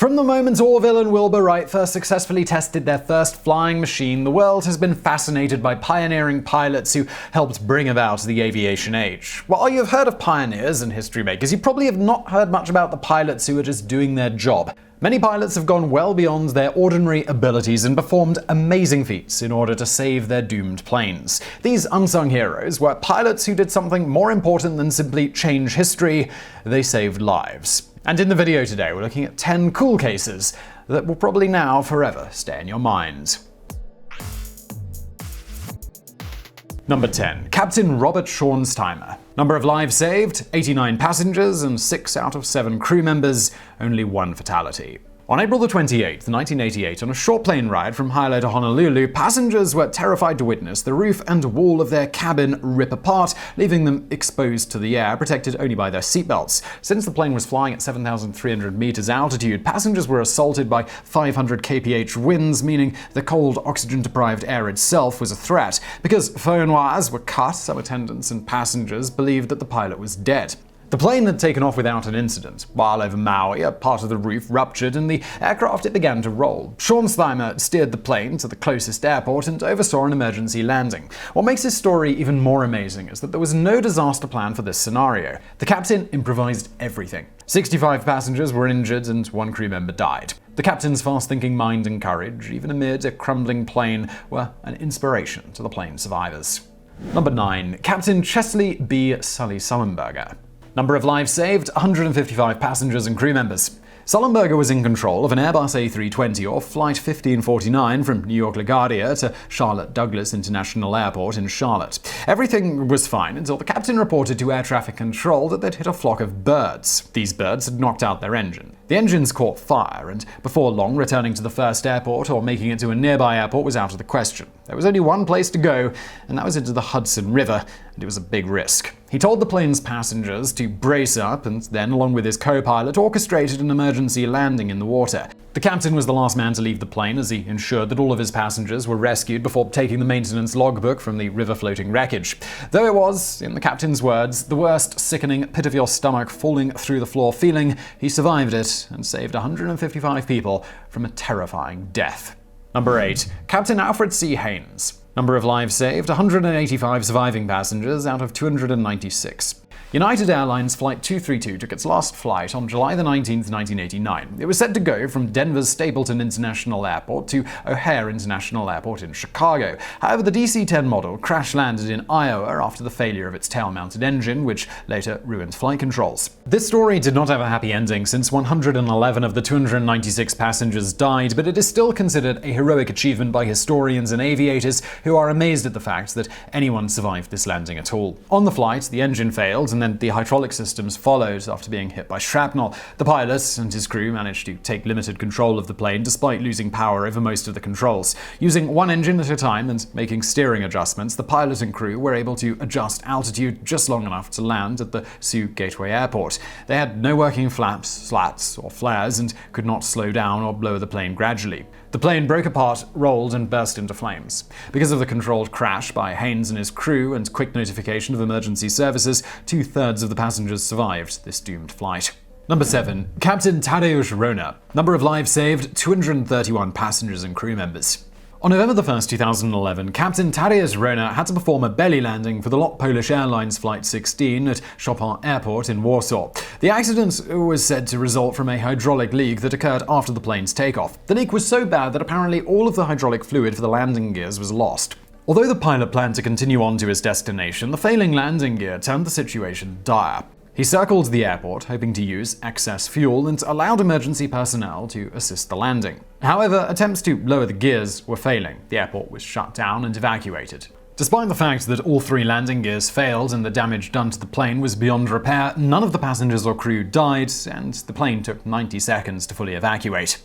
From the moment Orville and Wilbur Wright first successfully tested their first flying machine, the world has been fascinated by pioneering pilots who helped bring about the aviation age. While you've heard of pioneers and history makers, you probably have not heard much about the pilots who are just doing their job. Many pilots have gone well beyond their ordinary abilities and performed amazing feats in order to save their doomed planes. These unsung heroes were pilots who did something more important than simply change history: they saved lives. And in the video today, we're looking at 10 cool cases that will probably now forever stay in your mind. Number 10. Captain Robert Schornstheimer. Number of lives saved: 89 passengers and 6 out of 7 crew members, only 1 fatality. On April 28, 1988, on a short plane ride from Hilo to Honolulu, passengers were terrified to witness the roof and wall of their cabin rip apart, leaving them exposed to the air, protected only by their seatbelts. Since the plane was flying at 7,300 meters altitude, passengers were assaulted by 500 kph winds, meaning the cold, oxygen-deprived air itself was a threat. Because phone wires were cut, some attendants and passengers believed that the pilot was dead. The plane had taken off without an incident. While over Maui, a part of the roof ruptured and the aircraft began to roll. Schornstheimer steered the plane to the closest airport and oversaw an emergency landing. What makes this story even more amazing is that there was no disaster plan for this scenario. The captain improvised everything. 65 passengers were injured and 1 crew member died. The captain's fast-thinking mind and courage, even amid a crumbling plane, were an inspiration to the plane survivors. Number 9. Captain Chesley B. Sully Sullenberger. Number of lives saved: 155 passengers and crew members. Sullenberger was in control of an Airbus A320 or Flight 1549 from New York LaGuardia to Charlotte Douglas International Airport in Charlotte. Everything was fine until the captain reported to air traffic control that they'd hit a flock of birds. These birds had knocked out their engine. The engines caught fire, and before long, returning to the first airport or making it to a nearby airport was out of the question. There was only one place to go, and that was into the Hudson River, and it was a big risk. He told the plane's passengers to brace up, and then, along with his co-pilot, orchestrated an emergency landing in the water. The captain was the last man to leave the plane, as he ensured that all of his passengers were rescued before taking the maintenance logbook from the river-floating wreckage. Though it was, in the captain's words, the worst sickening pit-of-your-stomach falling-through-the-floor feeling, he survived it and saved 155 people from a terrifying death. Number 8. Captain Alfred C. Haynes. Number of lives saved: 185 surviving passengers out of 296. United Airlines Flight 232 took its last flight on July 19, 1989. It was set to go from Denver's Stapleton International Airport to O'Hare International Airport in Chicago. However, the DC-10 model crash-landed in Iowa after the failure of its tail-mounted engine, which later ruined flight controls. This story did not have a happy ending, since 111 of the 296 passengers died, but it is still considered a heroic achievement by historians and aviators who are amazed at the fact that anyone survived this landing at all. On the flight, the engine failed, and then the hydraulic systems followed after being hit by shrapnel. The pilot and his crew managed to take limited control of the plane despite losing power over most of the controls. Using one engine at a time and making steering adjustments, the pilot and crew were able to adjust altitude just long enough to land at the Sioux Gateway Airport. They had no working flaps, slats, or flares and could not slow down or lower the plane gradually. The plane broke apart, rolled, and burst into flames. Because of the controlled crash by Haynes and his crew and quick notification of emergency services, 2/3 of the passengers survived this doomed flight. Number 7. Captain Tadeusz Wrona. Number of lives saved: 231 passengers and crew members. On November 1, 2011, Captain Tadeusz Wrona had to perform a belly landing for the Lot Polish Airlines Flight 16 at Chopin Airport in Warsaw. The accident was said to result from a hydraulic leak that occurred after the plane's takeoff. The leak was so bad that apparently all of the hydraulic fluid for the landing gears was lost. Although the pilot planned to continue on to his destination, the failing landing gear turned the situation dire. He circled the airport, hoping to use excess fuel, and allowed emergency personnel to assist the landing. However, attempts to lower the gears were failing. The airport was shut down and evacuated. Despite the fact that all 3 landing gears failed and the damage done to the plane was beyond repair, none of the passengers or crew died, and the plane took 90 seconds to fully evacuate.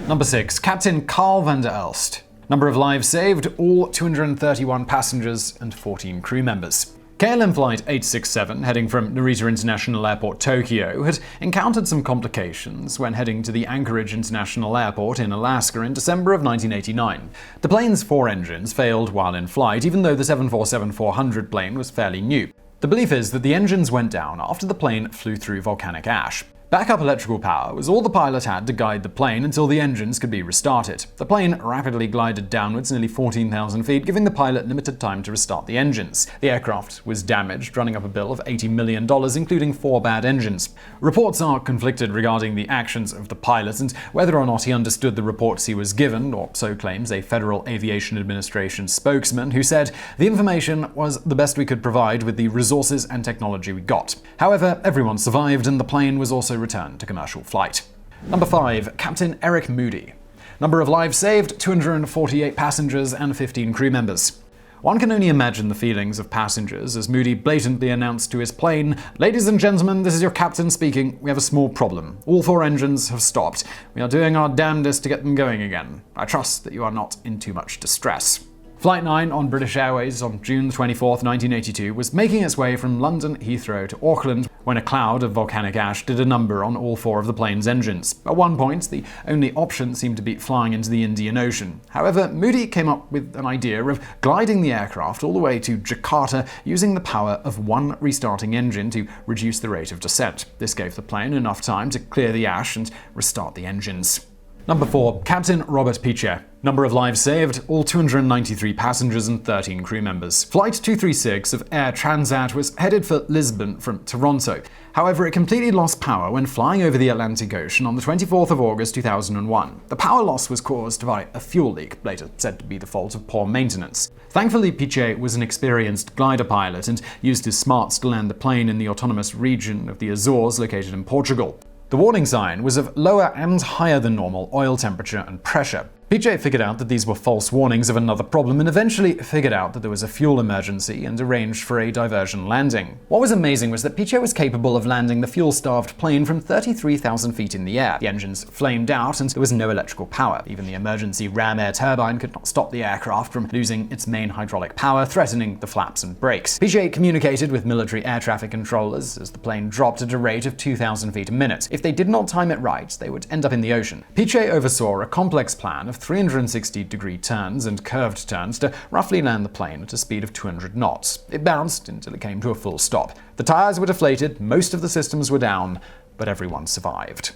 Number 6. Captain Karl van der Elst. Number of lives saved: all 231 passengers and 14 crew members. KLM Flight 867, heading from Narita International Airport, Tokyo, had encountered some complications when heading to the Anchorage International Airport in Alaska in December of 1989. The plane's 4 engines failed while in flight, even though the 747-400 plane was fairly new. The belief is that the engines went down after the plane flew through volcanic ash. Backup electrical power was all the pilot had to guide the plane until the engines could be restarted. The plane rapidly glided downwards nearly 14,000 feet, giving the pilot limited time to restart the engines. The aircraft was damaged, running up a bill of $80 million, including 4 bad engines. Reports are conflicted regarding the actions of the pilot and whether or not he understood the reports he was given, or so claims a Federal Aviation Administration spokesman who said, "The information was the best we could provide with the resources and technology we got." However, everyone survived and the plane was also returned to commercial flight. Number 5. Captain Eric Moody. Number of lives saved, 248 passengers and 15 crew members. One can only imagine the feelings of passengers as Moody blatantly announced to his plane, "Ladies and gentlemen, this is your captain speaking. We have a small problem. All 4 engines have stopped. We are doing our damnedest to get them going again. I trust that you are not in too much distress." Flight 9 on British Airways on June 24, 1982 was making its way from London Heathrow to Auckland when a cloud of volcanic ash did a number on all 4 of the plane's engines. At one point, the only option seemed to be flying into the Indian Ocean. However, Moody came up with an idea of gliding the aircraft all the way to Jakarta using the power of 1 restarting engine to reduce the rate of descent. This gave the plane enough time to clear the ash and restart the engines. Number 4. Captain Robert Piche. Number of lives saved, all 293 passengers and 13 crew members. Flight 236 of Air Transat was headed for Lisbon from Toronto. However, it completely lost power when flying over the Atlantic Ocean on the 24th of August 2001. The power loss was caused by a fuel leak, later said to be the fault of poor maintenance. Thankfully, Piche was an experienced glider pilot and used his smarts to land the plane in the autonomous region of the Azores located in Portugal. The warning sign was of lower and higher than normal oil temperature and pressure. Piche figured out that these were false warnings of another problem and eventually figured out that there was a fuel emergency and arranged for a diversion landing. What was amazing was that Piche was capable of landing the fuel-starved plane from 33,000 feet in the air. The engines flamed out and there was no electrical power. Even the emergency ram air turbine could not stop the aircraft from losing its main hydraulic power, threatening the flaps and brakes. Piche communicated with military air traffic controllers as the plane dropped at a rate of 2,000 feet a minute. If they did not time it right, they would end up in the ocean. Piche oversaw a complex plan of 360-degree turns and curved turns to roughly land the plane at a speed of 200 knots. It bounced until it came to a full stop. The tires were deflated, most of the systems were down, but everyone survived.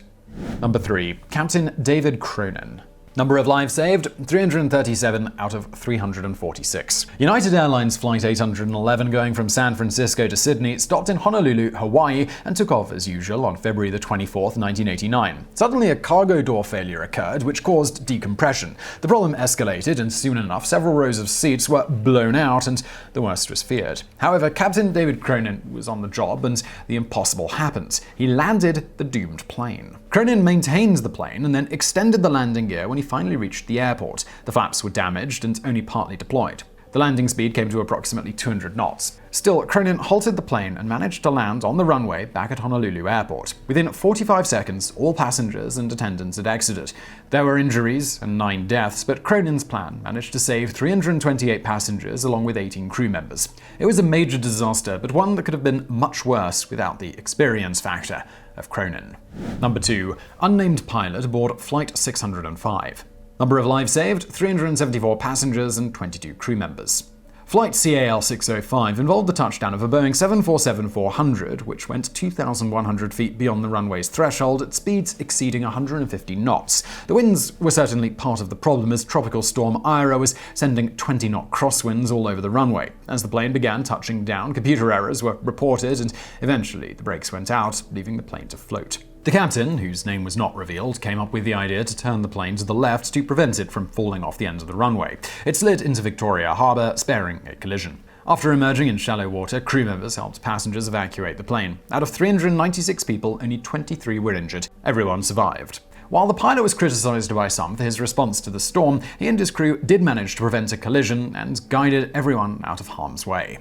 Number 3. Captain David Cronin. Number of lives saved, 337 out of 346. United Airlines Flight 811 going from San Francisco to Sydney stopped in Honolulu, Hawaii, and took off as usual on February the 24th, 1989. Suddenly, a cargo door failure occurred, which caused decompression. The problem escalated, and soon enough, several rows of seats were blown out, and the worst was feared. However, Captain David Cronin was on the job, and the impossible happened. He landed the doomed plane. Cronin maintained the plane and then extended the landing gear when he finally reached the airport. The flaps were damaged and only partly deployed. The landing speed came to approximately 200 knots. Still, Cronin halted the plane and managed to land on the runway back at Honolulu Airport. Within 45 seconds, all passengers and attendants had exited. There were injuries and 9 deaths, but Cronin's plan managed to save 328 passengers along with 18 crew members. It was a major disaster, but one that could have been much worse without the experience factor of Cronin. Number 2. Unnamed Pilot aboard Flight 605. Number of lives saved, 374 passengers and 22 crew members. Flight CAL 605 involved the touchdown of a Boeing 747-400, which went 2,100 feet beyond the runway's threshold at speeds exceeding 150 knots. The winds were certainly part of the problem, as Tropical Storm Ira was sending 20-knot crosswinds all over the runway. As the plane began touching down, computer errors were reported, and eventually the brakes went out, leaving the plane to float. The captain, whose name was not revealed, came up with the idea to turn the plane to the left to prevent it from falling off the end of the runway. It slid into Victoria Harbour, sparing a collision. After emerging in shallow water, crew members helped passengers evacuate the plane. Out of 396 people, only 23 were injured. Everyone survived. While the pilot was criticized by some for his response to the storm, he and his crew did manage to prevent a collision and guided everyone out of harm's way.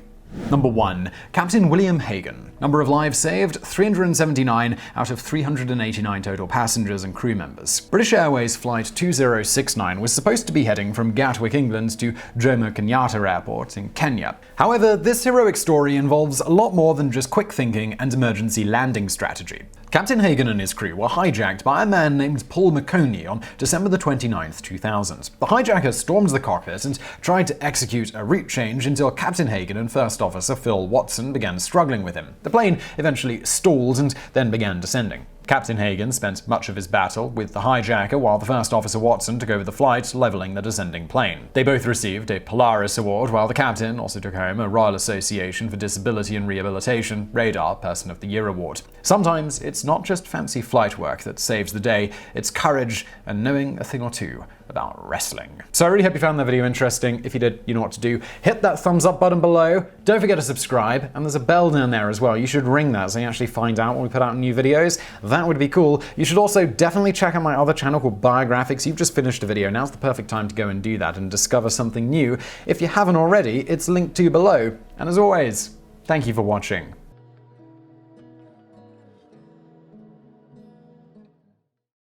Number 1. Captain William Hagan. Number of lives saved, 379 out of 389 total passengers and crew members. British Airways Flight 2069 was supposed to be heading from Gatwick, England to Jomo Kenyatta Airport in Kenya. However, this heroic story involves a lot more than just quick thinking and emergency landing strategy. Captain Hagan and his crew were hijacked by a man named Paul McConey on December 29, 2000. The hijacker stormed the cockpit and tried to execute a route change until Captain Hagan and First Officer Phil Watson began struggling with him. The plane eventually stalled and then began descending. Captain Hagan spent much of his battle with the hijacker, while the First Officer Watson took over the flight, leveling the descending plane. They both received a Polaris Award, while the captain also took home a Royal Association for Disability and Rehabilitation Radar Person of the Year award. Sometimes it's not just fancy flight work that saves the day, it's courage and knowing a thing or two about wrestling. So I really hope you found that video interesting. If you did, you know what to do. Hit that thumbs up button below. Don't forget to subscribe, and there's a bell down there as well. You should ring that so you actually find out when we put out new videos. That would be cool. You should also definitely check out my other channel called Biographics. You've just finished a video. Now's the perfect time to go and do that and discover something new. If you haven't already, it's linked to below. And as always, thank you for watching.